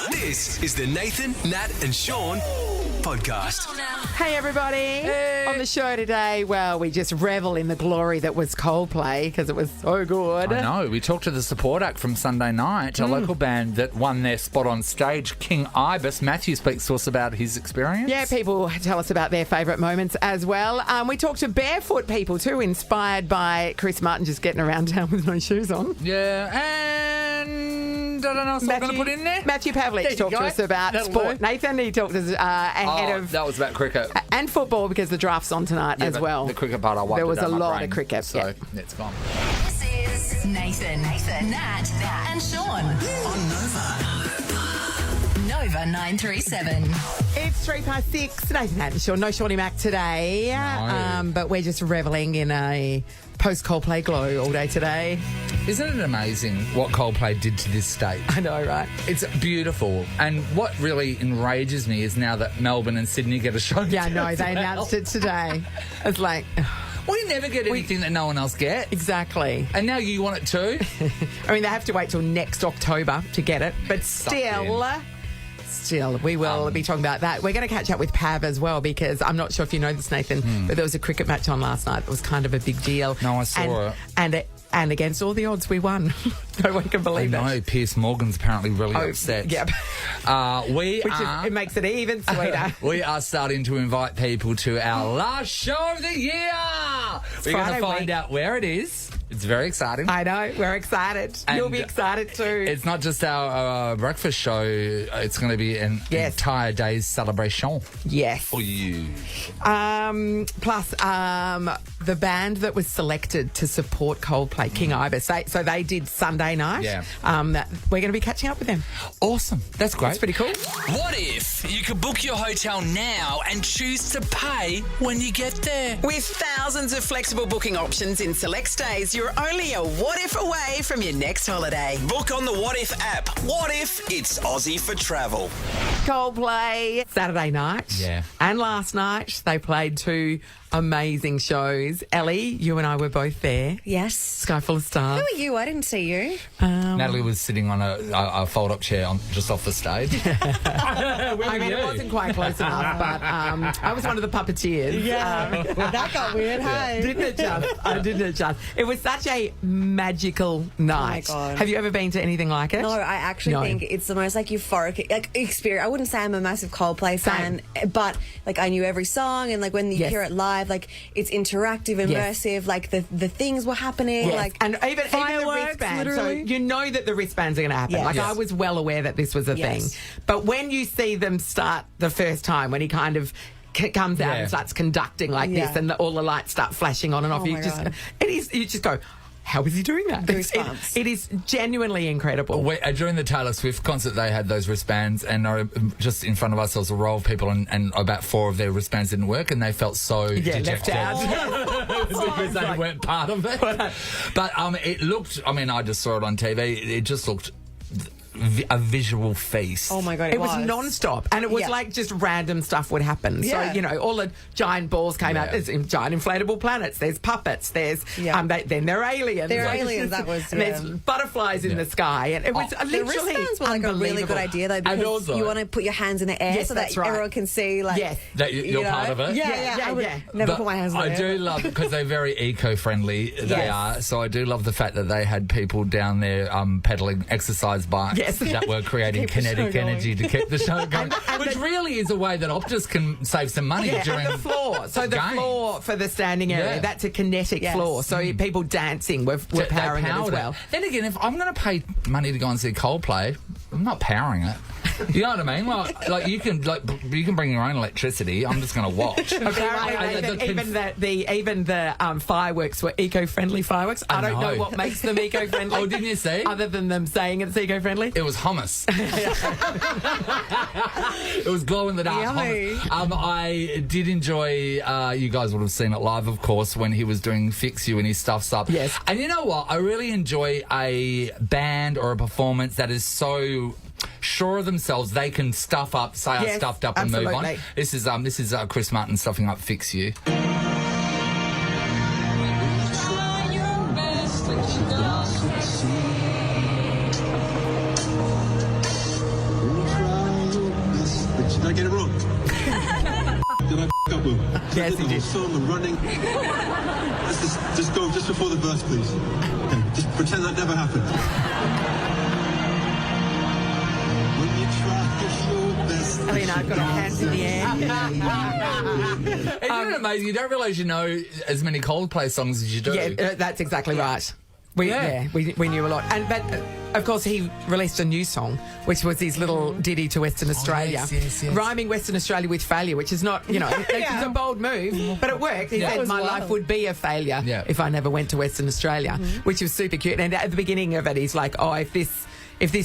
This is the Nathan, Nat and Sean podcast. Hey everybody. Hey. On the show today, well, we just revel in the glory that was Coldplay because it was so good. I know. We talked to the support act from Sunday night, a local band that won their spot on stage, King Ibis. Matthew speaks to us about his experience. Yeah, people tell us about their favourite moments as well. We talked to barefoot people too, inspired by Chris Martin just getting around town with no shoes on. Yeah, and I don't know what I'm going to put in there. Matthew Pavlich talked to us about sport. Nathan, he talked to us ahead of... That was about cricket. And football because the draft's on tonight as well. The cricket part I wiped. There was it out a my lot brain, of cricket. So it's gone. This is Nathan, Nat, and Sean On Nova 937. It's 6:03. Nathan Nat, Sean. No Shawnee Mac today. No. But we're just revelling in a post-Coldplay glow all day today. Isn't it amazing what Coldplay did to this state? I know, right? It's beautiful. And what really enrages me is now that Melbourne and Sydney get a show. Yeah, no, they announced it today. It's like... We never get anything that no one else gets. Exactly. And now you want it too? I mean, they have to wait till next October to get it. But still, we will be talking about that. We're going to catch up with Pav as well because I'm not sure if you know this, Nathan, but there was a cricket match on last night that was kind of a big deal. No, I saw it. And against all the odds, we won. No one can believe I know. it. Piers Morgan's apparently really upset. Yep. It makes it even sweeter. We are starting to invite people to our last show of the year. We're going to find out where it is. It's very exciting. I know. We're excited. And you'll be excited too. It's not just our breakfast show. It's going to be an entire day's celebration. Yes. For you. Plus, the band that was selected to support Coldplay, King Ibis. So they did Sunday night. Yeah. We're going to be catching up with them. Awesome. That's great. That's pretty cool. What if you could book your hotel now and choose to pay when you get there? With thousands of flexible booking options in select stays, you're only a what if away from your next holiday. Book on the What If app. What if it's Aussie for travel? Coldplay Saturday night. Yeah. And last night they played two amazing shows. Ellie, you and I were both there. Yes. Sky Full of Stars. Who are you? I didn't see you. Natalie was sitting on a fold-up chair just off the stage. I mean, it wasn't quite close enough, but I was one of the puppeteers. Yeah. That got weird, hey? Didn't it just? I didn't it just? It was such a magical night. Oh, my God. Have you ever been to anything like it? No, I actually think it's the most euphoric experience. I wouldn't say I'm a massive Coldplay fan, but I knew every song, and when you hear it live, it's interactive, immersive. The things were happening, and even fireworks, the wristbands. literally. So you know that the wristbands are going to happen. Yes. I was well aware that this was a thing, but when you see them start the first time, when he kind of comes out and starts conducting this, and all the lights start flashing on and off, you just go, how is he doing that? It is genuinely incredible. During the Taylor Swift concert, they had those wristbands, and just in front of us there was a row of people, and about 4 of their wristbands didn't work, and they felt so dejected left out. because they weren't part of it. But it looked, I just saw it on TV, it just looked a visual feast. Oh my God, it was non-stop, and it was just random stuff would happen. Yeah. So all the giant balls came out. There's giant inflatable planets, there's puppets, there's then there are aliens. There are aliens, that was and there's butterflies in the sky, and it was The literally wristbands were a really good idea though, because also, you want to put your hands in the air so that everyone can see that you're part of it. I would never put my hands in the air. I do love, because they're very eco-friendly, they are, so I do love the fact that they had people down there pedaling exercise bikes that were creating kinetic energy to keep the show going, which really is a way that Optus can save some money during the floor. So the games. Floor for the standing area, that's a kinetic floor. So people dancing were powering it as well. Then again, if I'm going to pay money to go and see Coldplay, I'm not powering it. You know what I mean? Well, you can bring your own electricity. I'm just going to watch. Apparently, even the fireworks were eco-friendly fireworks. I don't know what makes them eco-friendly. Oh, didn't you see? Other than them saying it's eco-friendly. It was hummus. It was glow in the dark hummus. I did enjoy. You guys would have seen it live, of course, when he was doing "Fix You" and he stuffs up. Yes. And you know what? I really enjoy a band or a performance that is so sure of themselves they can stuff up, say I stuffed up, and move on. This is Chris Martin stuffing up "Fix You." I get it wrong? Did I f*** up with him? Yes, he did. Song and running. Let's just go just before the verse, please. Okay, just pretend that never happened. When you try your best. Elena, I've got her hands in the air. Isn't it amazing? You don't realise you know as many Coldplay songs as you do. Yeah, that's exactly right. We knew a lot. But of course, he released a new song, which was his little ditty to Western Australia. Yes. Rhyming Western Australia with failure, which is not, it's a bold move, but it worked. He said, my life would be a failure if I never went to Western Australia, which was super cute. And at the beginning of it, he's like, oh, if this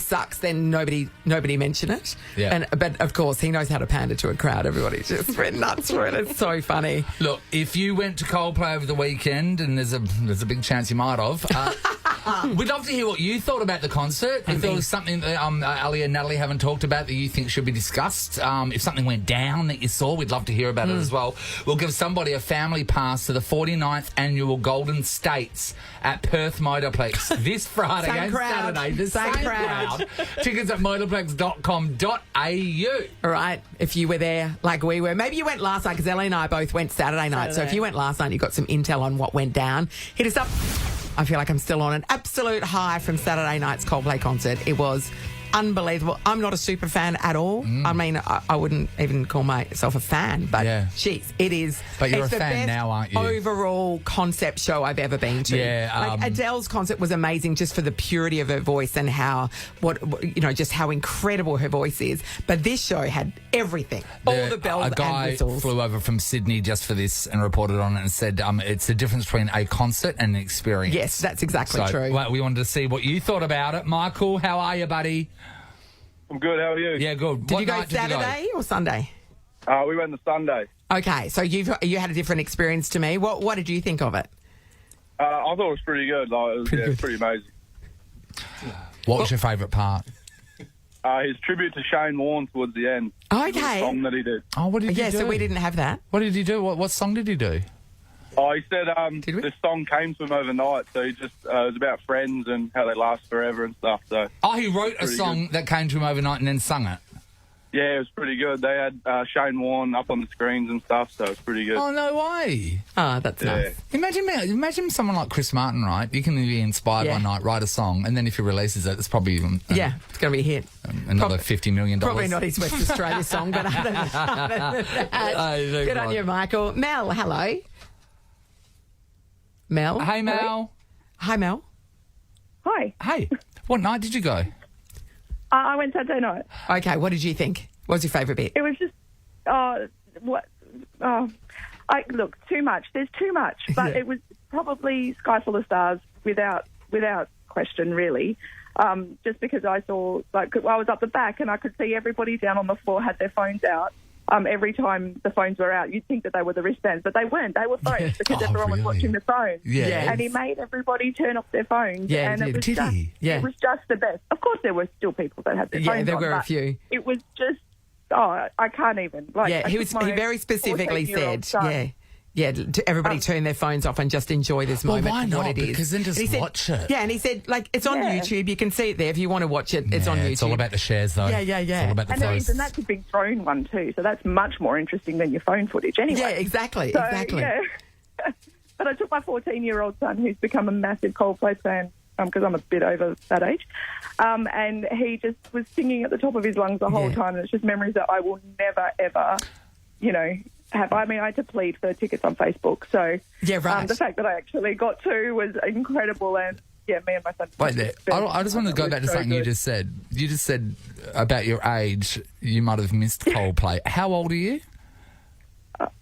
sucks, then nobody mention it. Yeah. But of course, he knows how to pander to a crowd. Everybody just went nuts for it. It's so funny. Look, if you went to Coldplay over the weekend, and there's a big chance you might have, we'd love to hear what you thought about the concert. If there was something that Ali and Natalie haven't talked about that you think should be discussed, if something went down that you saw, we'd love to hear about it as well. We'll give somebody a family pass to the 49th annual Golden States at Perth Motorplex this Friday and Saturday. The same crowd. Tickets at motorplex.com.au. All right, if you were there like we were. Maybe you went last night, because Ellie and I both went Saturday night. So if you went last night, you got some intel on what went down. Hit us up. I feel like I'm still on an absolute high from Saturday night's Coldplay concert. It was unbelievable. I'm not a super fan at all. I mean, I wouldn't even call myself a fan, but jeez, it is. But you're it's a the fan best now, aren't you? Overall concept show I've ever been to. Yeah, Adele's concert was amazing, just for the purity of her voice and how just how incredible her voice is. But this show had everything, all the bells and whistles. A guy flew over from Sydney just for this and reported on it and said it's the difference between a concert and an experience. Yes, that's exactly true. Well, we wanted to see what you thought about it. Michael, how are you, buddy? I'm good. How are you? Yeah, good. Did you go Saturday or Sunday? We went the Sunday. Okay, so you had a different experience to me. What did you think of it? I thought it was pretty good. Like, it was pretty amazing. What was your favourite part? His tribute to Shane Warne towards the end. Okay. The song that he did. Oh, what did he do? Yeah, so we didn't have that. What did he do? What song did he do? Oh, he said this song came to him overnight, so he just it was about friends and how they last forever and stuff. So he wrote a song that came to him overnight and then sung it. Yeah, it was pretty good. They had Shane Warne up on the screens and stuff, so it was pretty good. Oh, no way. Oh, that's nice. Imagine someone like Chris Martin, right? You can be inspired one night, write a song, and then if he releases it, it's probably it's going to be a hit. Another $50 million. Probably not his West Australia song, but other than that, good on you, Michael. Mel, hello. Mel? Hey, Mel. Hi, Mel. Hi. Hey. What night did you go? I went Saturday night. Okay, what did you think? What was your favourite bit? It was just, look, too much. There's too much. But it was probably Sky Full of Stars without question, really. Just because I saw, I was up the back and I could see everybody down on the floor had their phones out. Every time the phones were out, you'd think that they were the wristbands, but they weren't. They were phones because everyone was watching the phones. Yeah. And he made everybody turn off their phones. Yeah, and it was did he? Yeah. It was just the best. Of course, there were still people that had their phones on. Yeah, there were a few. It was just, I can't even. He very specifically said, to everybody turn their phones off and just enjoy this moment. Why not? What it is. Because then just watch it. Yeah, and he said, it's on YouTube. You can see it there. If you want to watch it, it's on YouTube. It's all about the shares, though. Yeah. It's all about the and that's a big drone one, too. So that's much more interesting than your phone footage anyway. Yeah, exactly. Yeah. But I took my 14-year-old son, who's become a massive Coldplay fan, because I'm a bit over that age, and he just was singing at the top of his lungs the whole time, and it's just memories that I will never, ever, have. I mean, I had to plead for tickets on Facebook, so the fact that I actually got to was incredible, and me and my son... Wait there. I just wanted to go back to something you just said. You just said about your age, you might have missed Coldplay. How old are you?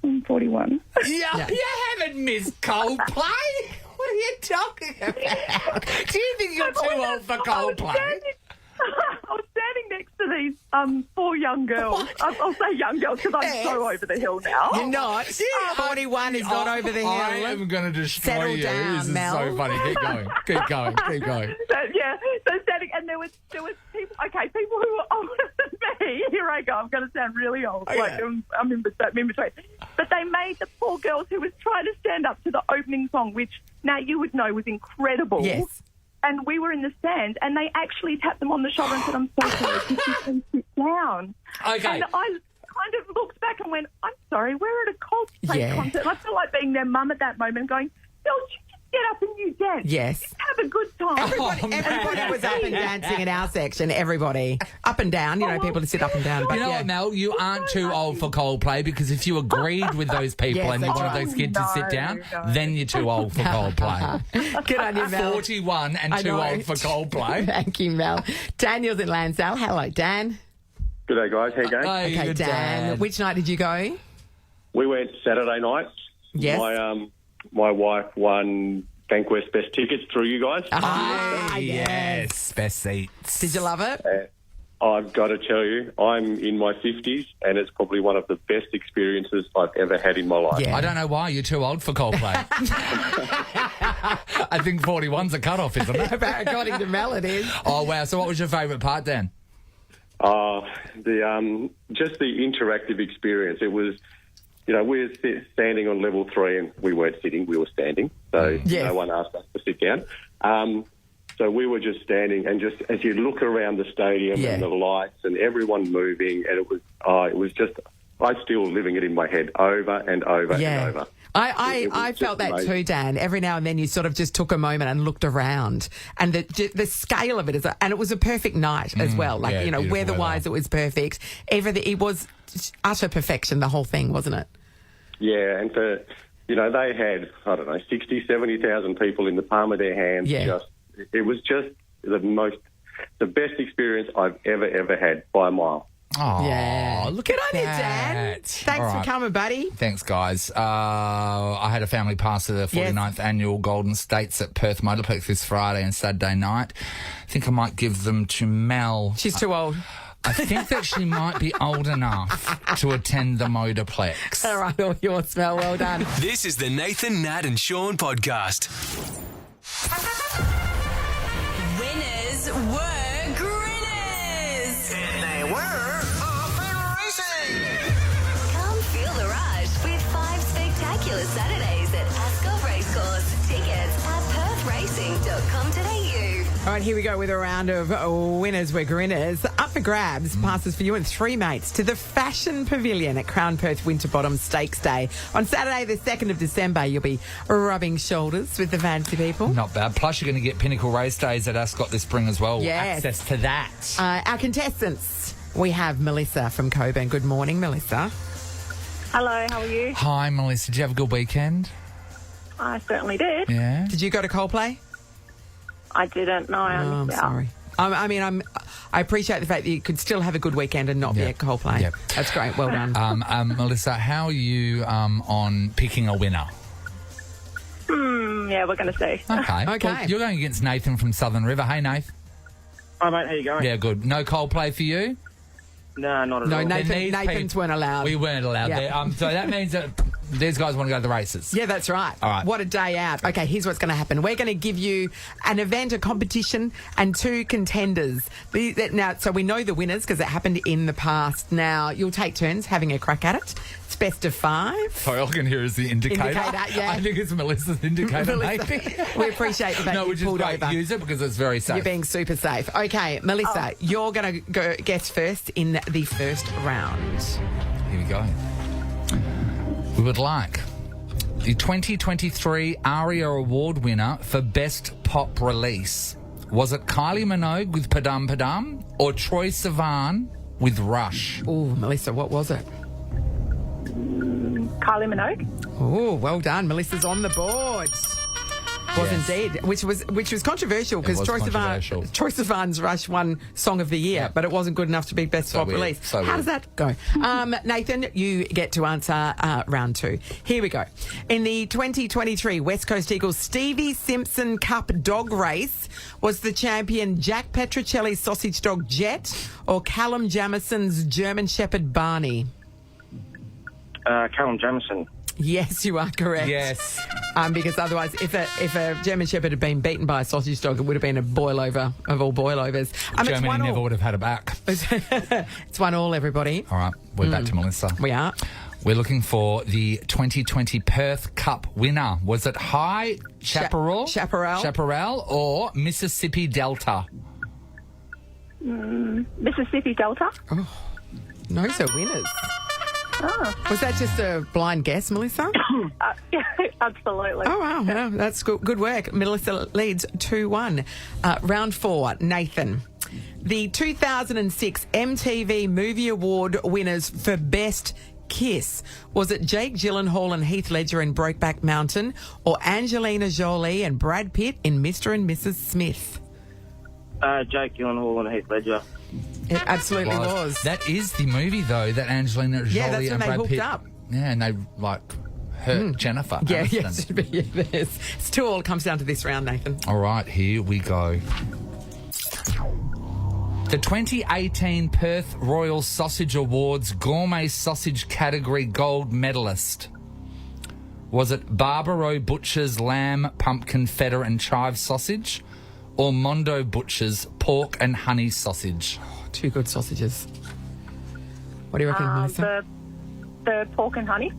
I'm 41. Yeah, you haven't missed Coldplay? What are you talking about? Do you think you're too old for Coldplay? I was standing next to these 4 young girls. I'll say young girls because I'm so over the hill now. You're not. 41 is not over the hill. I am going to destroy Settle you. down, this is Mel. so funny. Keep going. Keep going. Keep going. So standing, and there was people who were older than me. Here I go. I'm going to sound really old. I'm in between. But they made the poor girls who was trying to stand up to the opening song, which now you would know was incredible. Yes. And we were in the stand, and they actually tapped them on the shoulder and said, "I'm so sorry, could you please sit down?" Okay. And I looked back and went, I'm sorry, we're at a Coldplay concert. And I felt like being their mum at that moment going, Bill, you just get up and you dance. Yes. Just have a good time. Everybody was up and dancing in our section, everybody. Up and down, people to sit up and down. But you know what, Mel? You aren't too old for Coldplay because if you agreed with those people and you wanted those kids to sit down, then you're too old for Coldplay. Good on you, Mel. 41 and too old for Coldplay. Thank you, Mel. Daniel's in Lansdale. Hello, Dan. G'day, guys. How you going? Okay, Dan. Which night did you go? We went Saturday night. Yes. My wife won Bankwest Best Tickets through you guys. Yes. Best seats. Did you love it? I've got to tell you, I'm in my 50s, and it's probably one of the best experiences I've ever had in my life. Yeah. I don't know why. You're too old for Coldplay. I think 41's a cut-off, isn't it? According to Mel, it is. Oh, wow. So what was your favourite part, Dan? Just the interactive experience. It was, we were standing on level 3 and we weren't sitting, we were standing. So no one asked us to sit down. So we were just standing and just as you look around the stadium and the lights and everyone moving and it was just, I'm still living it in my head over and over and over. I felt that amazing. Too, Dan. Every now and then you sort of just took a moment and looked around and the scale of it is, and it was a perfect night as well. Like, weather-wise, it was perfect. Everything, it was utter perfection, the whole thing, wasn't it? Yeah, and they had, 60, 70,000 people in the palm of their hands. Yeah. It was just the best experience I've ever had by a mile. Oh, yeah. Look at you, Dan. Thanks for coming, buddy. Thanks, guys. I had a family pass to the 49th annual Golden States at Perth Motorplex this Friday and Saturday night. I think I might give them to Mel. She's too old. I think that she might be old enough to attend the Motorplex. All right, all yours, Mel. Well done. This is the Nathan, Nat and Sean podcast. Winners were Grinners. And they were off and racing. Come feel the rush with 5 spectacular Saturdays at Ascot Racecourse. Tickets at perthracing.com.au. All right, here we go with a round of winners were grinners. Up for grabs, passes for you and 3 mates to the Fashion Pavilion at Crown Perth Winterbottom Stakes Day. On Saturday, the 2nd of December, you'll be rubbing shoulders with the fancy people. Not bad. Plus, you're going to get Pinnacle Race Days at Ascot this spring as well. Yes. Access to that. Our contestants, we have Melissa from Coburn. Good morning, Melissa. Hello, how are you? Hi, Melissa. Did you have a good weekend? I certainly did. Yeah. Did you go to Coldplay? I didn't. No, I'm sorry. I appreciate the fact that you could still have a good weekend and not be at Coldplay. Yep. That's great. Well done. Melissa, how are you on picking a winner? Yeah, we're going to see. Okay. Well, you're going against Nathan from Southern River. Hey, Nath. Hi, mate. How you going? Yeah, good. No Coldplay for you? No, not at all. No, Nathan's weren't allowed. We weren't allowed there. So that means that these guys want to go to the races. Yeah, that's right. All right. What a day out. Okay, here's what's going to happen. We're going to give you an event, a competition, and 2 contenders. Now, so we know the winners because it happened in the past. Now, you'll take turns having a crack at it. It's best of 5. Sorry, all I can hear is the indicator. Yeah. I think it's Melissa's indicator, maybe. We appreciate the fact we you pulled over. Use it because it's very safe. You're being super safe. Okay, Melissa, you're going to go guess first in the first round. Here we go. We would like the 2023 ARIA Award winner for Best Pop Release. Was it Kylie Minogue with Padam Padam or Troye Sivan with Rush? Oh, Melissa, what was it? Kylie Minogue. Oh, well done. Melissa's on the board. Was indeed, which was controversial because Troye Sivan's Rush won Song of the Year, but it wasn't good enough to be Best Pop Release. How does that go? Nathan, you get to answer round 2. Here we go. In the 2023 West Coast Eagles Stevie Simpson Cup dog race, was the champion Jack Petrocelli's sausage dog Jet or Callum Jamison's German Shepherd Barney? Callum Jamison. Yes, you are correct. Yes. Because otherwise, if a German Shepherd had been beaten by a sausage dog, it would have been a boil-over of all boil-overs. Germany never would have had it back. It's 1-1, everybody. All right, we're back to Melissa. We are. We're looking for the 2020 Perth Cup winner. Was it High Chaparral or Mississippi Delta? Mississippi Delta. Oh, no, so winners. Oh. Was that just a blind guess, Melissa? Yeah, absolutely. Oh, wow. Well, that's good work. Melissa leads 2-1. Round 4, Nathan. The 2006 MTV Movie Award winners for Best Kiss. Was it Jake Gyllenhaal and Heath Ledger in Brokeback Mountain, or Angelina Jolie and Brad Pitt in Mr. and Mrs. Smith? Jake Gyllenhaal and Heath Ledger. It absolutely was. That is the movie, though, that Angelina Jolie and Brad Pitt... up. Yeah, and they, hurt Jennifer. Yeah, yes. It's 2-all. It comes down to this round, Nathan. All right, here we go. The 2018 Perth Royal Sausage Awards Gourmet Sausage category gold medalist. Was it Barbaro Butcher's lamb, pumpkin, feta and chive sausage, or Mondo Butcher's pork and honey sausage? Oh, 2 good sausages. What do you reckon, Melissa? The pork and honey.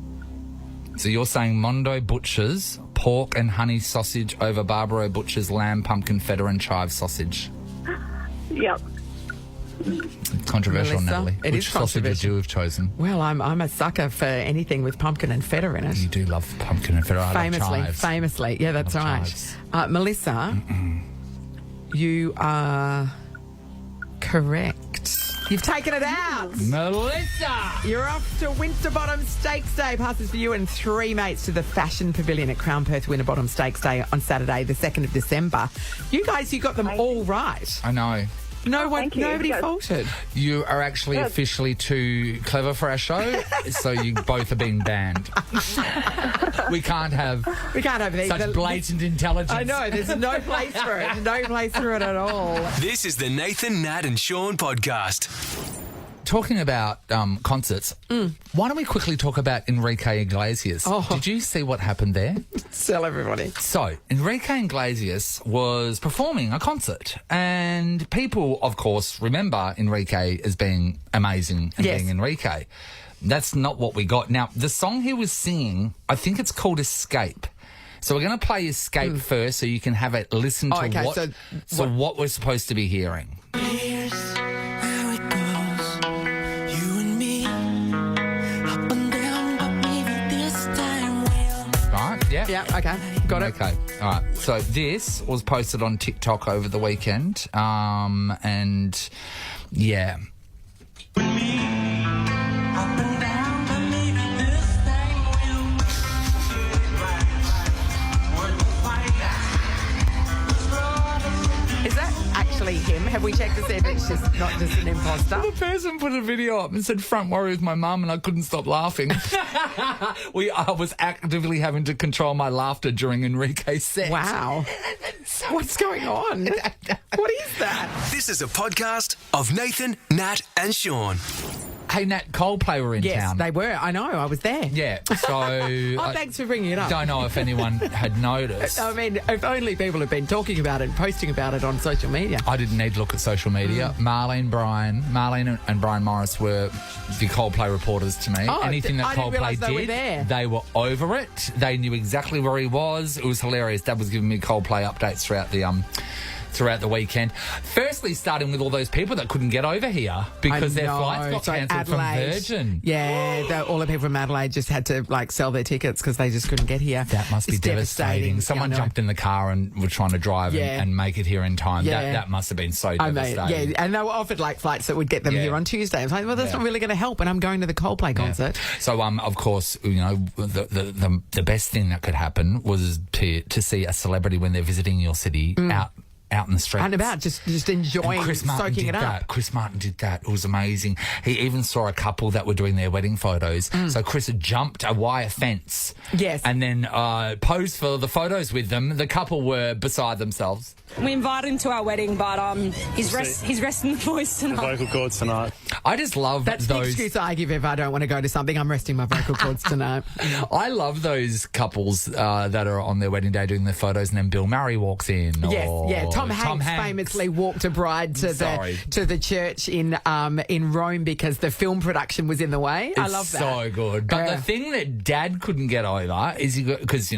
So you're saying Mondo Butcher's pork and honey sausage over Barbaro Butcher's lamb, pumpkin, feta and chive sausage? Yep. Controversial, Melissa, Natalie. it Which is sausage would you have chosen? Well, I'm a sucker for anything with pumpkin and feta in it. You do love pumpkin and feta. I love chives. Famously. Yeah, that's right. Melissa, you are correct. You've taken it out. Melissa! You're off to Winterbottom Stakes Day. Passes for you and 3 mates to the Fashion Pavilion at Crown Perth Winterbottom Stakes Day on Saturday, the 2nd of December. You guys, you got them all right. I know. Nobody faulted. You are actually officially too clever for our show, so you both are being banned. We can't have such blatant intelligence. I know, there's no place for it. No place for it at all. This is the Nathan, Nat and Sean podcast. Talking about concerts, why don't we quickly talk about Enrique Iglesias? Oh. Did you see what happened there? Tell everybody. So, Enrique Iglesias was performing a concert, and people, of course, remember Enrique as being amazing and being Enrique. That's not what we got. Now, the song he was singing, I think it's called Escape. So we're going to play Escape first so you can have a listen to what we're supposed to be hearing. Yeah, okay. Got it. Okay, all right. So this was posted on TikTok over the weekend, and yeah. Is that actually him? Have we checked to see if it's just not just an imposter? The person put a video up and said front row with my mum, and I couldn't stop laughing. I was actively having to control my laughter during Enrique's set. Wow. What's going on? What is that? This is a podcast of Nathan, Nat and Sean. Hey, Nat, Coldplay were in town. Yes, they were. I know. I was there. Yeah, so... thanks for bringing it up. Don't know if anyone had noticed. I mean, if only people have been talking about it and posting about it on social media. I didn't need to look at social media. Marlene and Brian Morris were the Coldplay reporters to me. Anything that Coldplay did, they were over it. They knew exactly where he was. It was hilarious. Dad was giving me Coldplay updates throughout the weekend. Firstly, starting with all those people that couldn't get over here because their flights got cancelled from Virgin. Yeah, all the people from Adelaide just had to sell their tickets because they just couldn't get here. That must be devastating. Someone jumped in the car and were trying to drive and make it here in time. Yeah. That must have been so devastating. Yeah, and they were offered flights that would get them here on Tuesday. I was like, well, that's not really going to help, and I'm going to the Coldplay concert. So, of course, the best thing that could happen was to see a celebrity when they're visiting your city out in the streets. And about, just enjoying, soaking it up. Chris Martin did that. It was amazing. He even saw a couple that were doing their wedding photos. So Chris had jumped a wire fence. Yes. And then posed for the photos with them. The couple were beside themselves. We invited him to our wedding, but he's resting the boys tonight. The vocal cords tonight. I just love That's those... the excuse I give if I don't want to go to something. I'm resting my vocal cords tonight. I love those couples that are on their wedding day doing their photos and then Bill Murray walks in. Yes, Tom Hanks famously walked a bride to the church in Rome because the film production was in the way. I love that. So good. But the thing that Dad couldn't get over is because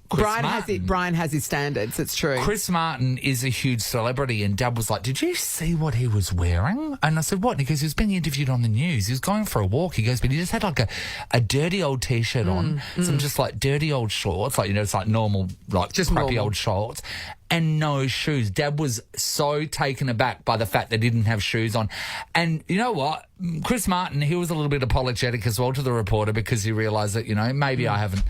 Brian has his standards. It's true. Chris Martin is a huge celebrity, and Dad was like, "Did you see what he was wearing?" And I said, "What?" And he goes, "He was being interviewed on the news. He was going for a walk." He goes, "But he just had like a dirty old t-shirt on, some just like dirty old shorts, like it's like normal, like just crappy old shorts." And no shoes. Dad was so taken aback by the fact they didn't have shoes on. And you know what? Chris Martin, he was a little bit apologetic as well to the reporter because he realised that, maybe I haven't,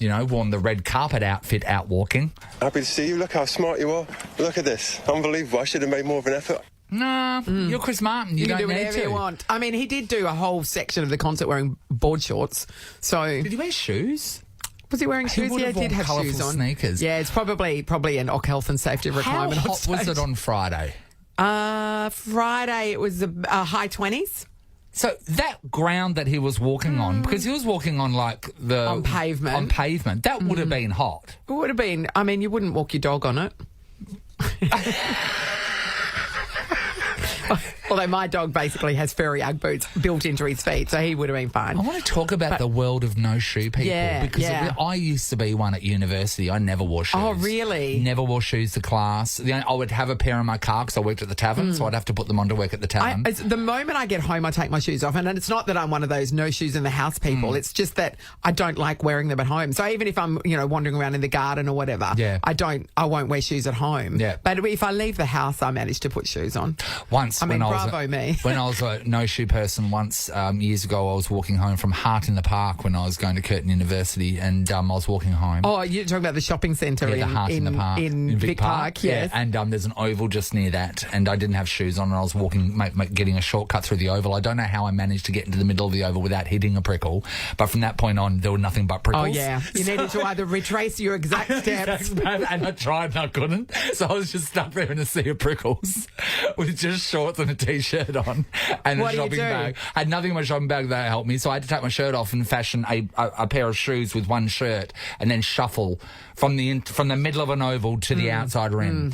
worn the red carpet outfit out walking. Happy to see you. Look how smart you are. Look at this. Unbelievable. I should have made more of an effort. Nah, you're Chris Martin. You don't can do need whatever to. you want. I mean, he did do a whole section of the concert wearing board shorts. So did he wear shoes? Was he wearing shoes? Yeah, he did have shoes on. Sneakers. Yeah, it's probably an health and safety requirement. How hot was it on Friday? Friday it was a high 20s. So that ground that he was walking on, because he was walking on on pavement. That would have been hot. It would have been. I mean, you wouldn't walk your dog on it. Although my dog basically has furry Ugg boots built into his feet, so he would have been fine. I want to talk about the world of no shoe people. Because I used to be one at university. I never wore shoes. Oh, really? Never wore shoes to class. I would have a pair in my car because I worked at the tavern, so I'd have to put them on to work at the tavern. The moment I get home, I take my shoes off. And it's not that I'm one of those no shoes in the house people. It's just that I don't like wearing them at home. So even if I'm, wandering around in the garden or whatever, I won't wear shoes at home. Yeah. But if I leave the house, I manage to put shoes on. Once, bravo me. When I was a no-shoe person years ago, I was walking home from Hart in the Park when I was going to Curtin University, and I was walking home. Oh, you're talking about the shopping centre the Hart in the Park. In Vic Park, yes. Yeah, and there's an oval just near that, and I didn't have shoes on, and I was walking, getting a shortcut through the oval. I don't know how I managed to get into the middle of the oval without hitting a prickle, but from that point on, there were nothing but prickles. Oh, yeah. You needed to either retrace your exact steps. And I tried and I couldn't, so I was just stuck there in a sea of prickles with just shorts and a T-shirt on. And a shopping bag. I had nothing in my shopping bag that helped me, so I had to take my shirt off and fashion a pair of shoes with one shirt, and then shuffle from the middle of an oval to the outside rim.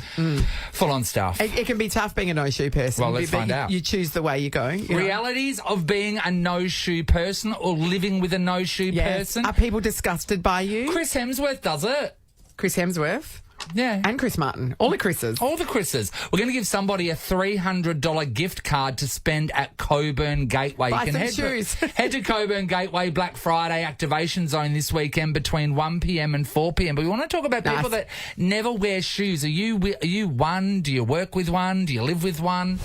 Full on stuff. It can be tough being a no-shoe person. Well, let's find out. You choose the way you go. Realities of being a no-shoe person or living with a no-shoe person. Are people disgusted by you? Chris Hemsworth does it. Chris Hemsworth? Yeah. And Chris Martin. All the Chris's. All the Chris's. We're going to give somebody a $300 gift card to spend at Coburn Gateway. Buy you can some shoes. head to Coburn Gateway Black Friday activation zone this weekend between 1 p.m. and 4 p.m. But we want to talk about people that never wear shoes. Are you one? Do you work with one? Do you live with one?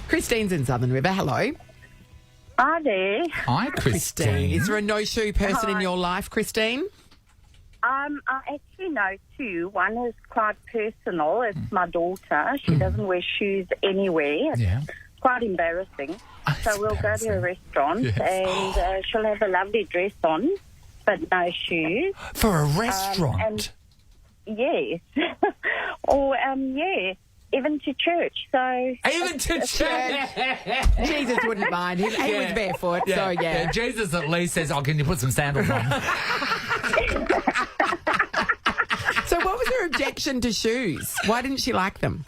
Christine's in Southern River. Hello. Hi there. Hi, Christine. Is there a no-shoe person in your life, Christine? I actually know two. One is quite personal. It's my daughter. She doesn't wear shoes anywhere. Yeah. It's quite embarrassing. So we'll go to a restaurant and she'll have a lovely dress on, but no shoes. For a restaurant? Yes. Or, even to church. So even to church? Jesus wouldn't mind. He was barefoot, so yeah. Jesus at least says, "Oh, can you put some sandals on?" So what was her objection to shoes? Why didn't she like them?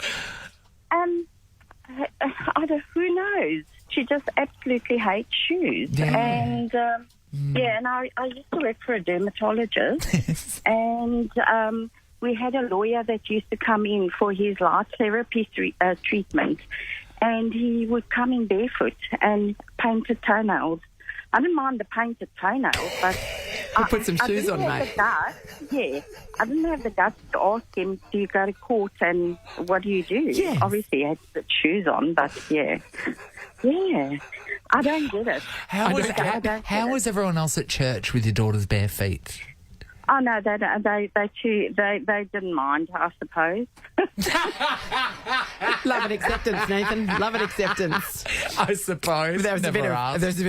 Who knows? She just absolutely hates shoes. Yeah. And and I used to work for a dermatologist, and we had a lawyer that used to come in for his light therapy treatment, and he would come in barefoot and painted toenails. I didn't mind the painted toenails, but put some shoes on, mate. I didn't have the guts to ask him, do you go to court and what do you do? Yes. Obviously, he had to put shoes on, but I don't get it. How was everyone else at church with your daughter's bare feet? Oh no, they didn't mind, I suppose. Love and acceptance, Nathan. Love and acceptance. I suppose. There was a bit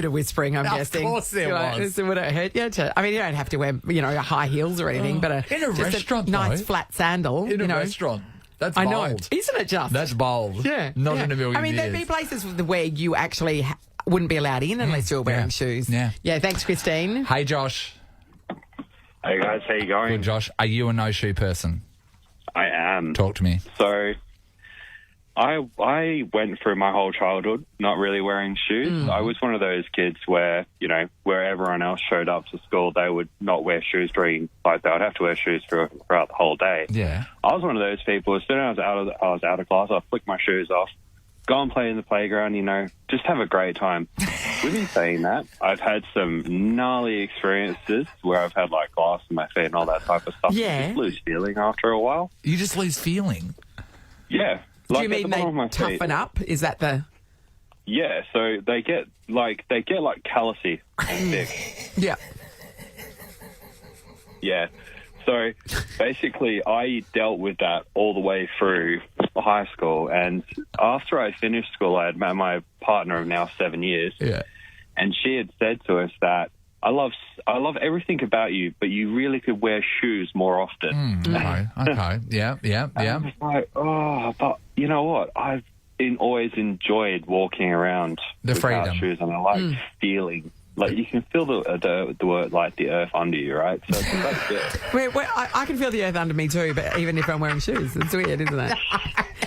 of whispering, I'm guessing. Of course there was. Would it hurt you? I mean, you don't have to wear, high heels or anything, but in a restaurant, nice flat sandal. In a restaurant. That's bold. I know. Isn't it just? That's bold. Yeah. Not in a million years. I mean, there'd be places where you actually wouldn't be allowed in unless you were wearing shoes. Yeah. Yeah, thanks, Christine. Hey, Josh. Hey guys, how you going? Good, Josh. Are you a no-shoe person? I am. Talk to me. So, I went through my whole childhood not really wearing shoes. I was one of those kids where, you know, where everyone else showed up to school, they would not wear shoes during, like, they would have to wear shoes throughout the whole day. Yeah. I was one of those people. As soon as I was out of class, I'd flick my shoes off, go and play in the playground, you know, just have a great time. With me saying that, I've had some gnarly experiences where I've had, like, glass in my feet and all that type of stuff. Yeah. You just lose feeling after a while. You just lose feeling? Yeah. Do Like, you mean they toughen up? Is that the... Yeah, so they get callousy and thick. Yeah. Yeah. So basically I dealt with that all the way through high school, and after I finished school I had met my partner of now 7 years. Yeah. And she had said to us that I love everything about you, but you really could wear shoes more often. Okay. Yeah. And I was like, oh, but you know what? I've always enjoyed walking around the without freedom. shoes, and I like feeling like you can feel the earth under you, right? So that's it. I can feel the earth under me too, but even if I'm wearing shoes, it's weird, isn't it?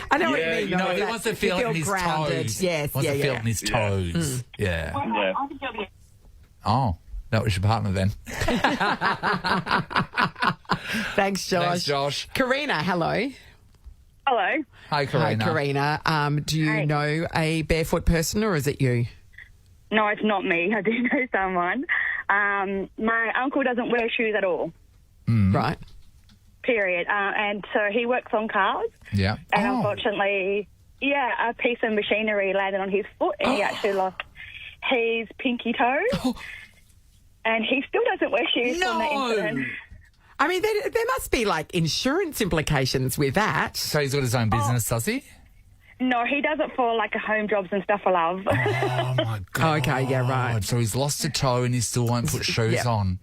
I know what you mean. You know, he wants to feel it in his toes. Yes, wants to feel it in his toes. Yeah. Oh. That was your partner then. Thanks, Josh. Thanks, Josh. Karina, hello. Hello. Hi, Karina. Hi, Karina. Do you know a barefoot person, or is it you? No, it's not me. I do know someone. My uncle doesn't wear shoes at all. Right. Period. And so he works on cars. Yeah. And unfortunately, a piece of machinery landed on his foot, and he actually lost his pinky toe. And he still doesn't wear shoes from that incident. I mean, there must be, like, insurance implications with that. So he's got his own business, does he? No, he does it for, like, home jobs and stuff for love. Oh, my God. Okay, yeah, right. So he's lost a toe and he still won't put shoes on.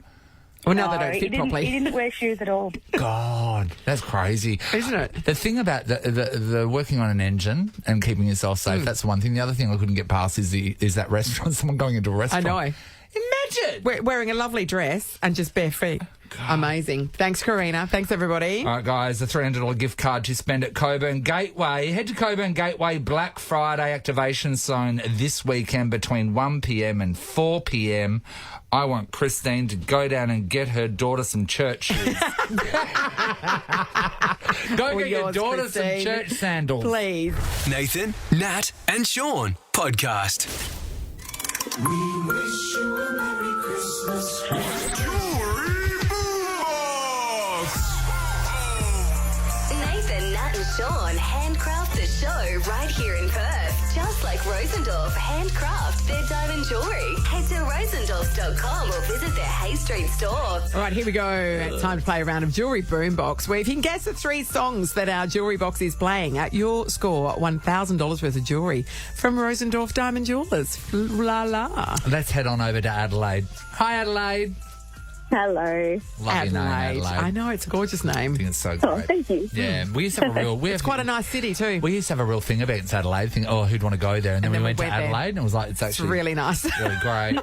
Well, no, they don't fit properly. He didn't wear shoes at all. God, that's crazy. Isn't it? The thing about the working on an engine and keeping yourself safe, that's one thing. The other thing I couldn't get past is that restaurant, someone going into a restaurant. I know. Imagine! Wearing a lovely dress and just bare feet. God. Amazing. Thanks, Karina. Thanks, everybody. All right, guys, a $300 gift card to spend at Coburn Gateway. Head to Coburn Gateway Black Friday activation zone this weekend between 1 p.m. and 4 p.m. I want Christine to go down and get her daughter some church shoes. Go get your daughter some church sandals. Please. Nathan, Nat and Sean podcast. We wish you a Merry Christmas. Jewelry Boombox! Nathan, Nat and Sean handcraft the show right here in Perth. Just like Rosendorff handcraft their diamond jewellery. Head to rosendorff.com or visit their Hay Street store. All right, here we go. It's time to play a round of Jewelry Boombox, where if you can guess the 3 songs that our jewellery box is playing, you'll score $1,000 worth of jewellery from Rosendorff Diamond Jewellers. La la. Let's head on over to Adelaide. Hi, Adelaide. Hello. Lovely name, Adelaide. I know, it's a gorgeous name. I think it's so great. Oh, thank you. Yeah, we used to have a real... It's quite a nice city too. We used to have a real thing about Adelaide. Think, who'd want to go there? And then we went to Adelaide and it was like, it's actually... really nice. Really great.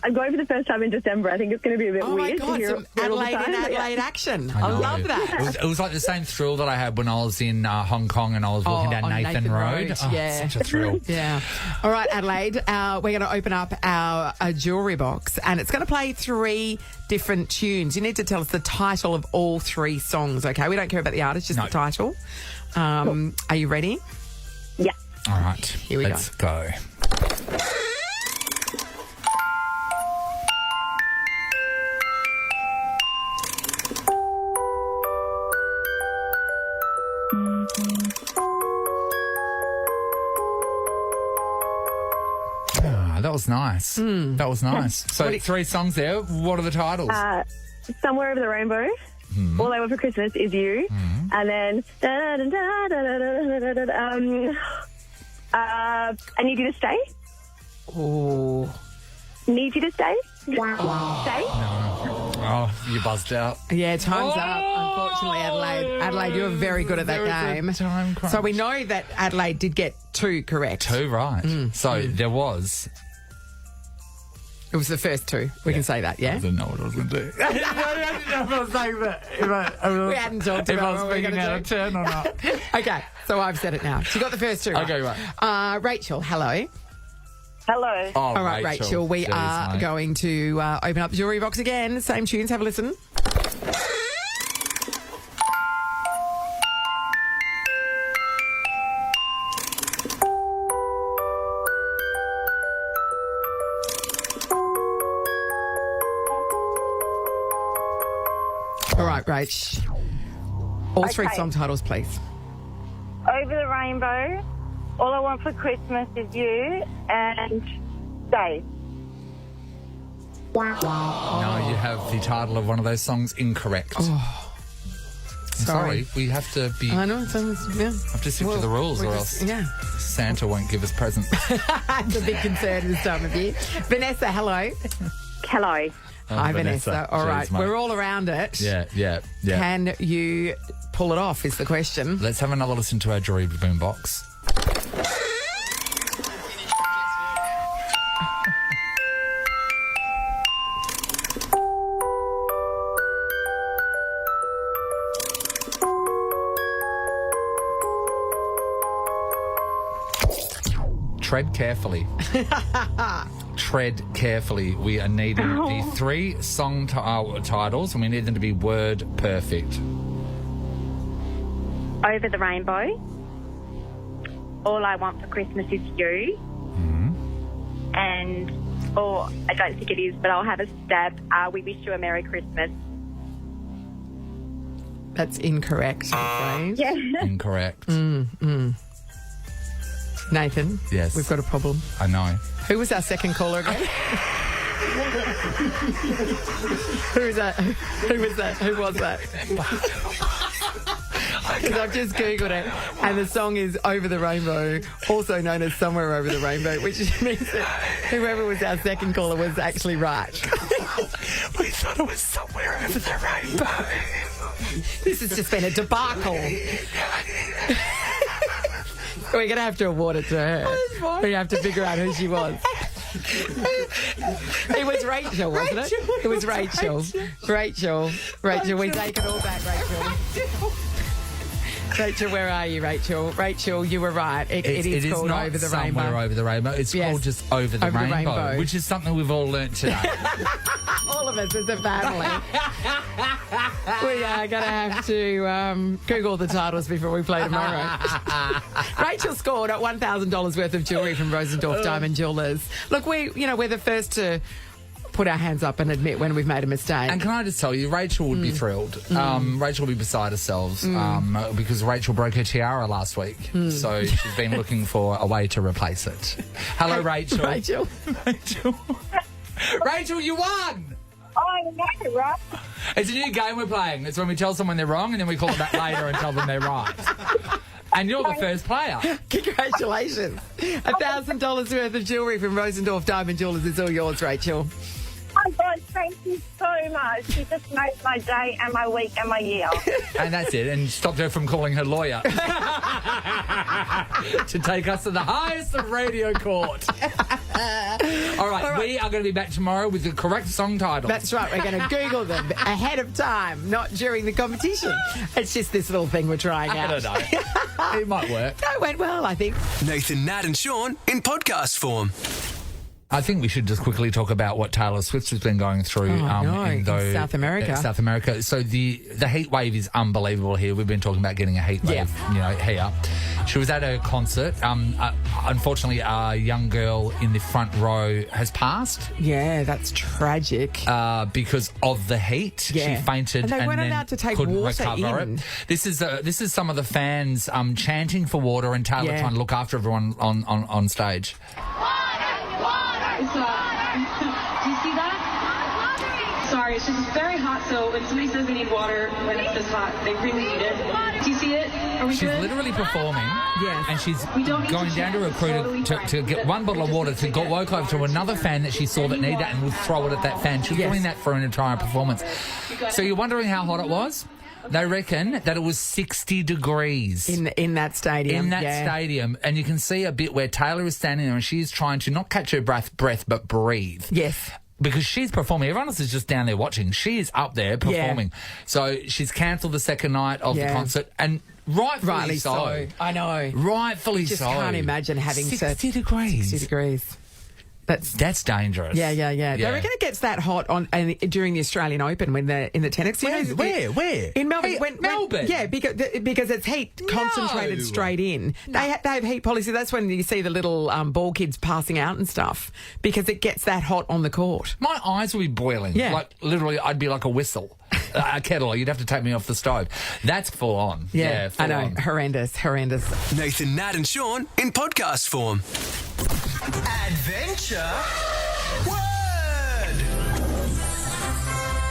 I'm going for the first time in December. I think it's going to be a bit weird. Oh, my God, some Adelaide action. I love that. It was like the same thrill that I had when I was in Hong Kong and I was walking down Nathan Road. Yeah. Such a thrill. Yeah. All right, Adelaide, we're going to open up our jewellery box and it's going to play 3 different tunes. You need to tell us the title of all 3 songs, okay? We don't care about the artist, just the title. Cool. Are you ready? Yeah. All right. Here we Let's go. That was nice. That was nice. So 3 songs there. What are the titles? Somewhere Over the Rainbow. All I Want for Christmas Is You. And then I Need You to Stay. Oh. Need You to Stay. Stay. Oh, you buzzed out. Yeah, time's up, unfortunately, Adelaide. Adelaide, you were very good at that game. So we know that Adelaide did get 2 correct. 2 right. So there was It was the first two. We can say that, yeah? I didn't know what I was going to do. I didn't know if I was saying that. We hadn't talked about if I was what we were speaking going out of turn or not. Okay, so I've said it now. She got the first two. Okay, right. Rachel, hello. Hello. Oh, All right, Rachel, we are going to open up the jewellery box again. Same tunes. Have a listen. All right, Rach. All three song titles, please. Over the Rainbow, All I Want for Christmas Is You, and Stay. No, you have the title of one of those songs incorrect. Oh. Sorry, we have to be. I know. Yeah. Have to stick to the rules, or else Santa won't give us presents. It's a big concern this time of year. Vanessa, hello. Hello. Hi, Vanessa. All right, mate. we're all around it. Yeah. Can you pull it off, is the question. Let's have another listen to our jewelry boombox. Tread carefully. Tread carefully. We are needing the three song titles, and we need them to be word perfect. Over the Rainbow, All I Want for Christmas Is You, and, I don't think it is, but I'll have a stab, We Wish You a Merry Christmas. That's incorrect, I'm afraid. Yeah. Incorrect. Nathan? Yes. We've got a problem. I know. Who was our second caller again? Who was that? Who was that? Because I've just Googled it, and the song is Over the Rainbow, also known as Somewhere Over the Rainbow, which means that whoever was our second caller was actually right. We thought it was Somewhere Over the Rainbow. This has just been a debacle. We're going to have to award it to her. We have to figure out who she was. It was Rachel, wasn't it? It was Rachel. Rachel, we take it all back, Rachel. Rachel, where are you, Rachel? Rachel, you were right. It is called not Over the Somewhere Rainbow. Over the Rainbow. It's called just Over the Rainbow, which is something we've all learnt today. All of us as a family. We are going to have to Google the titles before we play tomorrow. Rachel scored at $1,000 worth of jewellery from Rosendorff Diamond Jewellers. Look, we're the first to put our hands up and admit when we've made a mistake. And can I just tell you, Rachel would be thrilled. Rachel will be beside herself because Rachel broke her tiara last week. So she's been looking for a way to replace it. Hello, Rachel. Rachel. Rachel, you won! Oh, no, right? It's a new game we're playing. It's when we tell someone they're wrong and then we call them back later and tell them they're right. And you're the first player. Congratulations. $1,000 worth of jewellery from Rosendorff Diamond Jewellers is all yours, Rachel. Oh, God, thank you so much. You just made my day and my week and my year. And that's it. And stopped her from calling her lawyer to take us to the highest of radio court. All right, we are going to be back tomorrow with the correct song title. That's right. We're going to Google them ahead of time, not during the competition. It's just this little thing we're trying out. I don't know. It might work. That went well, I think. Nathan, Nat and Sean in podcast form. I think we should just quickly talk about what Taylor Swift has been going through in South America. South America. So the heat wave is unbelievable here. We've been talking about getting a heat wave, here. She was at a concert. Unfortunately, a young girl in the front row has passed. Yeah, that's tragic. Because of the heat. She fainted and they weren't then allowed to take couldn't water recover in. it. This is some of the fans chanting for water and Taylor trying to look after everyone on stage. Do you see that? Sorry, it's just very hot, so when somebody says they need water, when it's this hot, they really need it. Do you see it? Are we She's good? literally performing, and she's We don't need going to down to check. recruiter Totally fine. to get one bottle of water to walk over to another fan that she saw that needed it and would throw it at that fan. She's doing that for an entire performance. So you're wondering how hot it was? They reckon that it was 60 degrees. In that stadium. In that stadium. And you can see a bit where Taylor is standing there and she's trying to not catch her breath, but breathe. Yes. Because she's performing. Everyone else is just down there watching. She is up there performing. So she's cancelled the second night of the concert, and rightfully so. I know. Rightfully just so. Can't imagine having 60 degrees. 60 degrees. That's dangerous. Yeah. They reckon it gets that hot during the Australian Open when they're in the tennis. Where? In Melbourne. Melbourne? Yeah, because it's heat concentrated straight in. They have heat policy. That's when you see the little ball kids passing out and stuff because it gets that hot on the court. My eyes will be boiling. Yeah. Like, literally, I'd be like a whistle. A kettle. You'd have to take me off the stove. That's full on. Yeah, full I know. on. Horrendous. Nathan, Nat and Sean in podcast form. Adventure Word.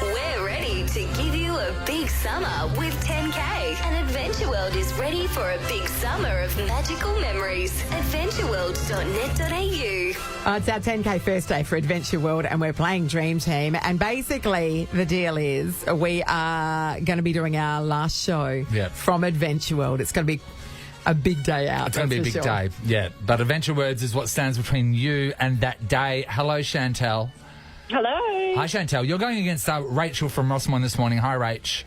We're ready to give you a big summer with 10K. And Adventure World is ready for a big summer of magical memories. AdventureWorld.net.au. It's our 10K first day for Adventure World and we're playing Dream Team. And basically the deal is we are going to be doing our last show from Adventure World. It's going to be a big day out. It's going to be a big day, yeah. But Adventure Words is what stands between you and that day. Hello, Chantel. Hello. Hi, Chantel. You're going against Rachel from Rossmore this morning. Hi, Rach.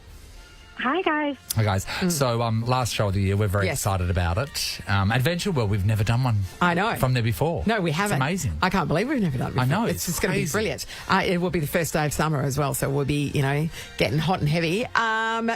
Hi, guys. Hi, guys. So, last show of the year, we're very excited about it. Adventure World, we've never done one. I know. From there before. No, we haven't. It's amazing. I can't believe we've never done it before. I know. It's just going to be brilliant. It will be the first day of summer as well, so we'll be, getting hot and heavy.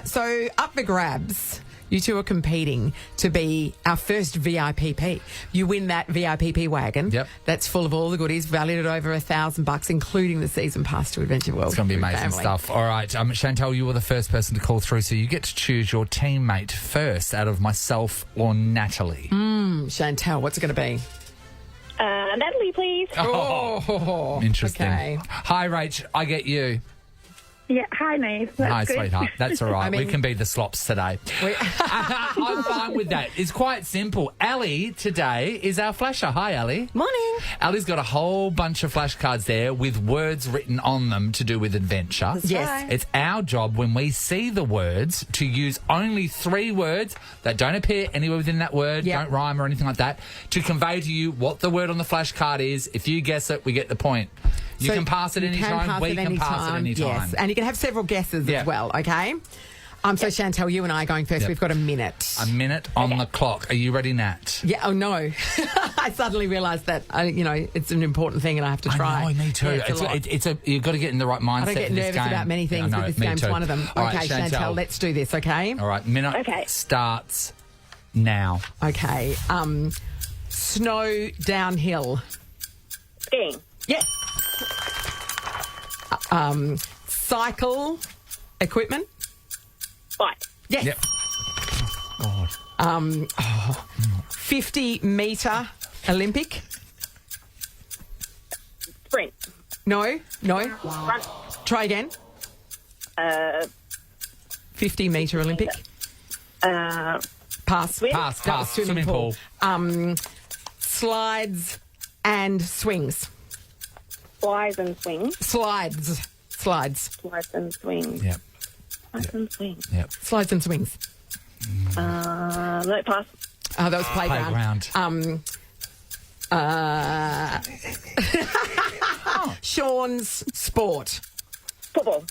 So, up the grabs. You two are competing to be our first VIPP. You win that VIPP wagon. Yep. That's full of all the goodies, valued at over $1,000, including the season pass to Adventure World. It's going to be amazing stuff. All right, Chantel, you were the first person to call through, so you get to choose your teammate first out of myself or Natalie. Chantel, what's it going to be? Natalie, please. Oh, interesting. Okay. Hi, Rach. I get you. Yeah, hi, Nate. That's Hi, good. sweetheart. That's all right. We can be the slops today. I'm fine with that. It's quite simple. Ali today is our flasher. Hi, Ali. Morning. Ali's got a whole bunch of flashcards there with words written on them to do with adventure. Yes. Right. It's our job when we see the words to use only 3 words that don't appear anywhere within that word, don't rhyme or anything like that, to convey to you what the word on the flashcard is. If you guess it, we get the point. You can pass it any time. We can pass it any time. Yes, and you can have several guesses as well, okay? So, Chantel, you and I are going first. We've got a minute. A minute on the clock. Are you ready, Nat? Yeah, oh, no. I suddenly realised that, it's an important thing and I have to try. I know, me too. Yeah, you've got to get in the right mindset. I don't get nervous about many things, but this game's one of them. All okay, right, Chantel, let's do this, okay? All right, minute starts now. Okay. Snow downhill. Skiing. Yes. Cycle equipment. Bike. Yes. Yep. God. 50-metre Olympic. Sprint. No. Run. Try again. 50-metre Olympic. Pass. Swim. Pass. Swimming pool. Slides and swings. Slides and swings. Slides. Slides and swings. Yep. Slides and swings. Yep. Slides and swings. No, pass. Oh, that was playground. Sean's sport. Football.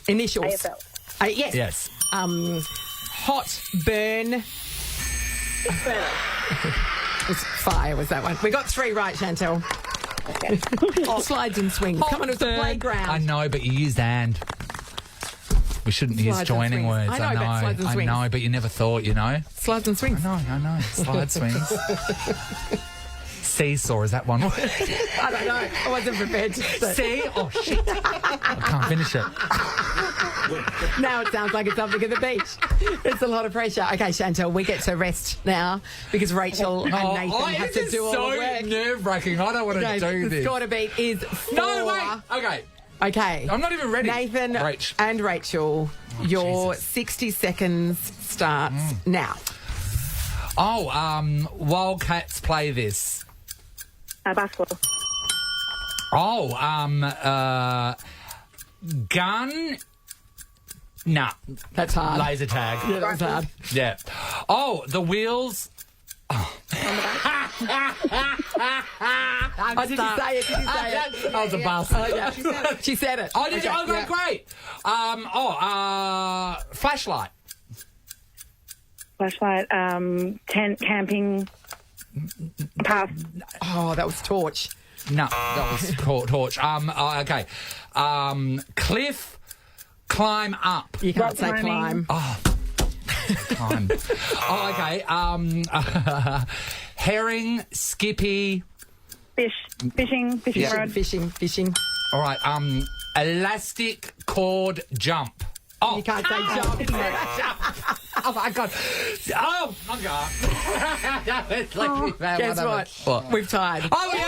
Initials. AFL. Yes. Yes. Hot burn. It's fire was that one. We got 3 right, Chantel. Okay. Slides and swings. Come on, it was the playground. I know, but you used and. We shouldn't Slides use and joining swings. words. I know, but slides and swings. I know, but you never thought, Slides and swings. I know. Slide swings. Seesaw, is that one word? I don't know. I wasn't prepared to say. See? Oh, shit. I can't finish it. Now it sounds like it's something at the beach. It's a lot of pressure. Okay, Chantel, we get to rest now because Rachel and Nathan have to do all the work. It's so nerve-wracking. I don't want to do this. The score to beat is 4. No, wait. Okay. I'm not even ready. Nathan and Rachel, your 60 seconds starts now. Wildcats play this. Basketball. Gun Nah. That's hard. Laser tag. Yeah, that was hard. Yeah. Oh, the wheels. Oh, did you say it? Did you say it? That was a bastard. Oh, yeah. She said it. Oh, did you? Oh, great. Flashlight. Flashlight, tent, camping, pass. Oh, that was torch. No, that was torch. Okay. Cliff, climb up. You can't say climb. Oh, climb. Oh, okay. Herring, skippy. Fishing rod. Fishing. All right. Elastic cord jump. Oh, you can't say jump. Oh my God. Oh my God. Guess what? We've tied. Oh, we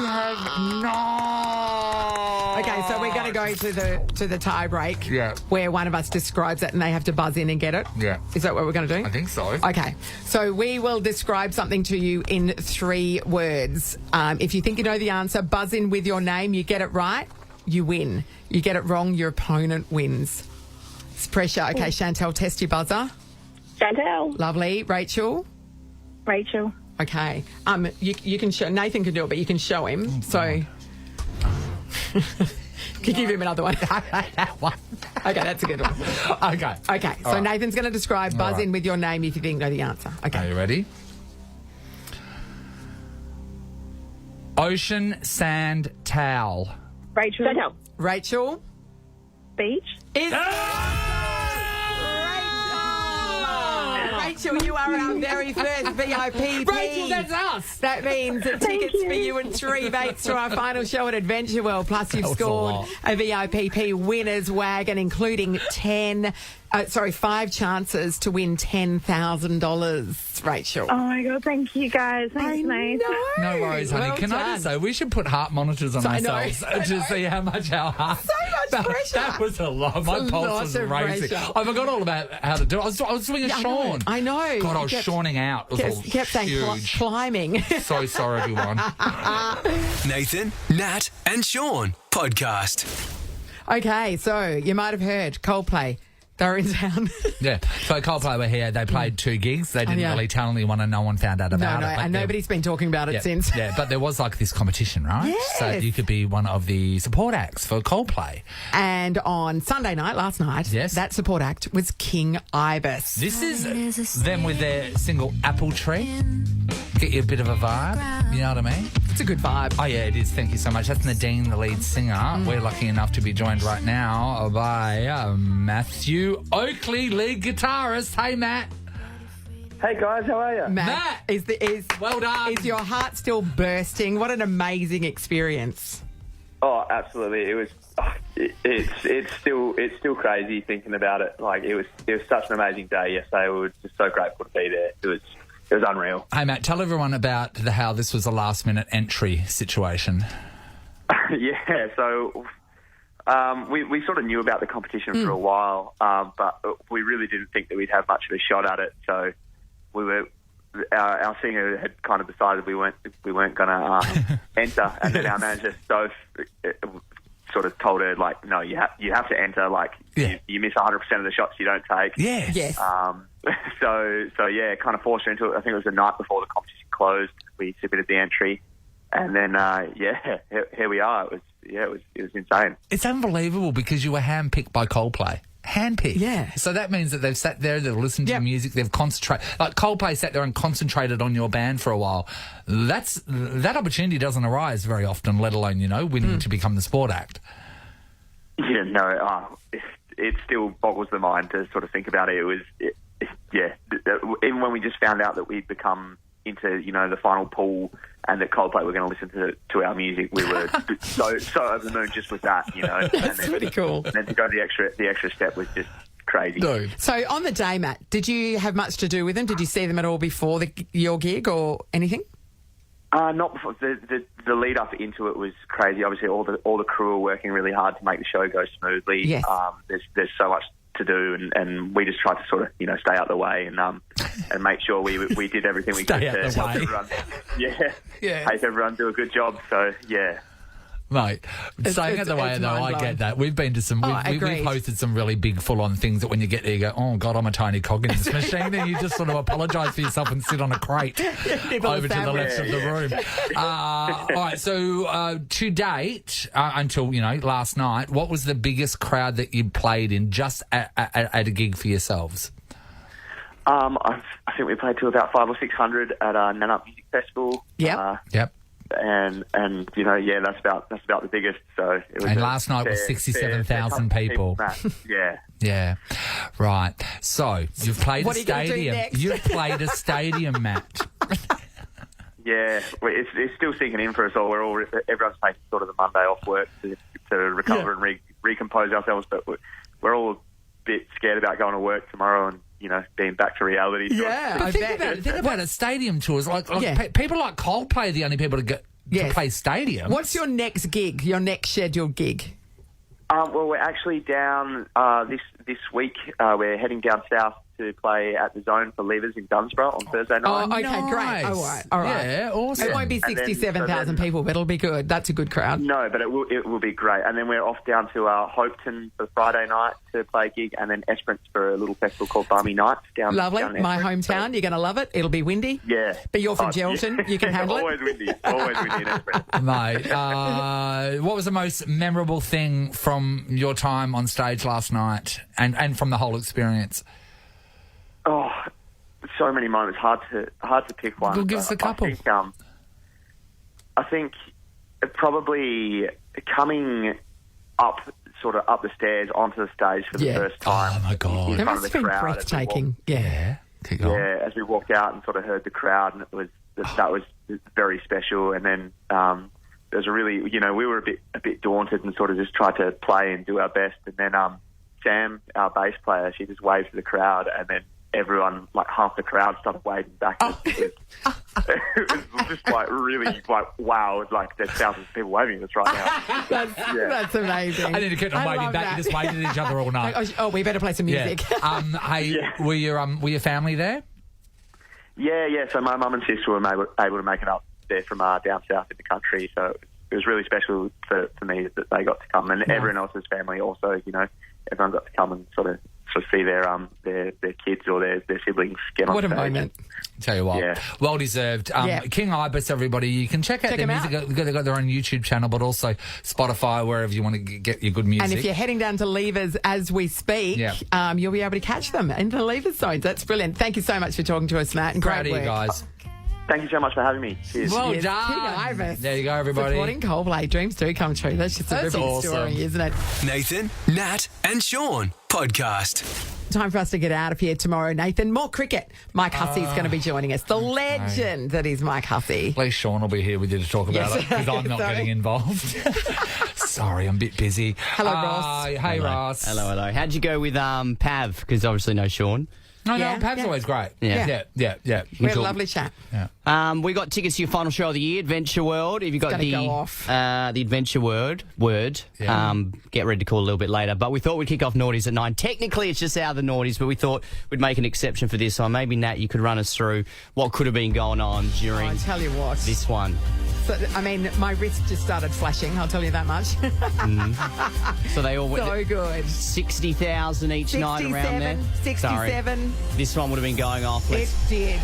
have not. Okay, so we're going to go to the tie break. Yeah. Where one of us describes it and they have to buzz in and get it. Yeah. Is that what we're going to do? I think so. Okay. So we will describe something to you in 3 words. If you think you know the answer, buzz in with your name. You get it right, you win. You get it wrong, your opponent wins. It's pressure. Okay, Chantel, test your buzzer. Chantel. Lovely. Rachel. Okay. You can show. Nathan can do it, but you can show him. So. Can give him another one. Okay, that's a good one. Okay. Okay. So right. Nathan's going to describe. Buzz in with your name if you think you know the answer. Okay. Are you ready? Ocean, sand, towel. Rachel. Chantel. Rachel. Beach. Rachel, you are our very first VIP. Rachel, that's us. That means tickets for you and 3 mates to our final show at Adventure World. Plus, you've scored a VIP winner's wagon, including 5 chances to win $10,000, Rachel. Oh, my God. Thank you, guys. Thanks, mate. No worries, honey. Well Can I just say, we should put heart monitors on ourselves to see how much our heart... So much pressure. That was a lot. My pulse was racing. I forgot all about how to do it. I was doing a Sean. I know. God, I was Seaning out. It was kept saying huge. climbing. So sorry, everyone. Nathan, Nat, and Sean podcast. Okay, so you might have heard Coldplay. They're in town. Yeah. So Coldplay were here. They played 2 gigs. They didn't really tell anyone and no one found out about it. And nobody's been talking about it since. Yeah, but there was like this competition, right? Yes. So you could be one of the support acts for Coldplay. And on Sunday night, last night, that support act was King Ibis. This is them with their single Apple Tree. Get you a bit of a vibe. You know what I mean? It's a good vibe. Oh, yeah, it is. Thank you so much. That's Nadine, the lead singer. We're lucky enough to be joined right now by Matthew Oakley, lead guitarist. Hey, Matt. Hey, guys. How are you? Matt, well done. Is your heart still bursting? What an amazing experience. Oh, absolutely. It was. It's still crazy thinking about it. Like it was such an amazing day yesterday. We were just so grateful to be there. It was unreal. Hey, Matt, tell everyone about how this was a last-minute entry situation. Yeah, so we sort of knew about the competition for a while, but we really didn't think that we'd have much of a shot at it. So our singer had kind of decided we weren't going to enter, and then our manager sort of told her, like, no, you have to enter. Like, you miss 100% of the shots you don't take. Yes. So yeah, kind of forced her into it. I think it was the night before the competition closed. We submitted the entry, and then here we are. It was insane. It's unbelievable because you were handpicked by Coldplay. Handpicked. Yeah. So that means that they've sat there, they've listened to your music, they've concentrated. Like Coldplay sat there and concentrated on your band for a while. That opportunity doesn't arise very often, let alone, winning to become the sport act. Yeah, no, it still boggles the mind to sort of think about it. Even when we just found out that we'd become into, the final pool and that Coldplay were going to listen to our music, we were so over the moon just with that, That's pretty cool. And then to go the extra step was just crazy. Dude. So on the day, Matt, did you have much to do with them? Did you see them at all before your gig or anything? Not before. The lead up into it was crazy. Obviously, all the crew were working really hard to make the show go smoothly. Yes. There's so much to do, and we just tried to sort of stay out the way and make sure we did everything we could to help everyone. Yeah. Make everyone do a good job. So yeah. Mate, saying it the way though, I get that. We've been to some, we've hosted some really big full-on things that when you get there, you go, oh, God, I'm a Tony Coggins machine. And you just sort of apologise for yourself and sit on a crate over to the left of the room. All right, so to date, until, last night, what was the biggest crowd that you played in just at a gig for yourselves? I think we played to about 500 or 600 at Nannup Music Festival. Yep. And that's about the biggest. So it was and last night was 67,000 people. Yeah. Right. So you've played a stadium. You've played a stadium, Matt. Yeah, it's still sinking in for us all. Everyone's taking sort of the Monday off work to recover and recompose ourselves, but we're all a bit scared about going to work tomorrow and being back to reality. Yeah, but think about it. Stadium tours, like people like Coldplay are the only people to play stadium. What's your next gig? Your next scheduled gig? Well, we're actually down this week. We're heading down south to play at the Zone for Levers in Dunsborough on Thursday night. Oh, okay, great. All right. Yeah, awesome. It won't be 67,000 people, but it'll be good. That's a good crowd. No, but it will be great. And then we're off down to Hopeton for Friday night to play a gig, and then Esperance for a little festival called Barmy Nights down. Lovely. Down my hometown. You're going to love it. It'll be windy. Yeah. But you're from Geraldton. You can handle Always windy. Always windy in Esperance. Mate, what was the most memorable thing from your time on stage last night and from the whole experience? Oh, so many moments. Hard to pick one. Well, give us a couple. I think probably coming up the stairs onto the stage for the first time. Oh my God! In That front must of have the been crowd. breathtaking. Yeah. As we walked out and sort of heard the crowd, and that was very special. And then there was a really, we were a bit daunted and sort of just tried to play and do our best. And then Sam, our bass player, she just waved to the crowd, and then everyone, like half the crowd, started waving back. It was just really wow! There's thousands of people waving at us right now. That's amazing. I need to keep on waving back. You just waved at each other all night. Oh, we better play some music. Were your family there? Yeah. So my mum and sister were able to make it up there from down south in the country. So it was really special for me that they got to come, and everyone else's family also. Everyone got to come and sort of see their kids or their siblings get on stage. What a moment. Tell you what, well deserved. King Ibis, everybody, you can check out their music. They've got their own YouTube channel, but also Spotify, wherever you want to get your good music. And if you're heading down to Levers as we speak, you'll be able to catch them in the Levers zones. That's brilliant. Thank you so much for talking to us, Matt. And Proud great of work. you guys. Thank you so much for having me. Cheers. Well King done. Ibis. There you go, everybody. Supporting Coldplay. Dreams do come true. That's just a ripping story, isn't it? Nathan, Nat and Sean podcast. Time for us to get out of here tomorrow, Nathan. More cricket. Mike Hussey's going to be joining us. The legend that is Mike Hussey. At least Sean will be here with you to talk about it, because I'm not getting involved. Sorry, I'm a bit busy. Hello, Ross. Hey, Ross. Hello. How'd you go with Pav? Because obviously no Sean. No, Pav's always great. Yeah. We had a lovely chat. Yeah. We got tickets to your final show of the year, Adventure World. If you got the Adventure word, get ready to call a little bit later. But we thought we'd kick off Naughties at 9. Technically, it's just out of the Naughties, but we thought we'd make an exception for this. So maybe, Nat, you could run us through what could have been going on during I tell you what. this one. So, my wrist just started flashing, I'll tell you that much. So they all went so good. 60,000 each night around there. 67. Sorry. This one would have been going off. It did.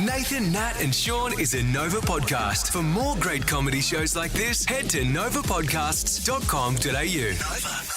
Nathan, Nat and Sean is a Nova podcast. For more great comedy shows like this, head to novapodcasts.com.au. Nova.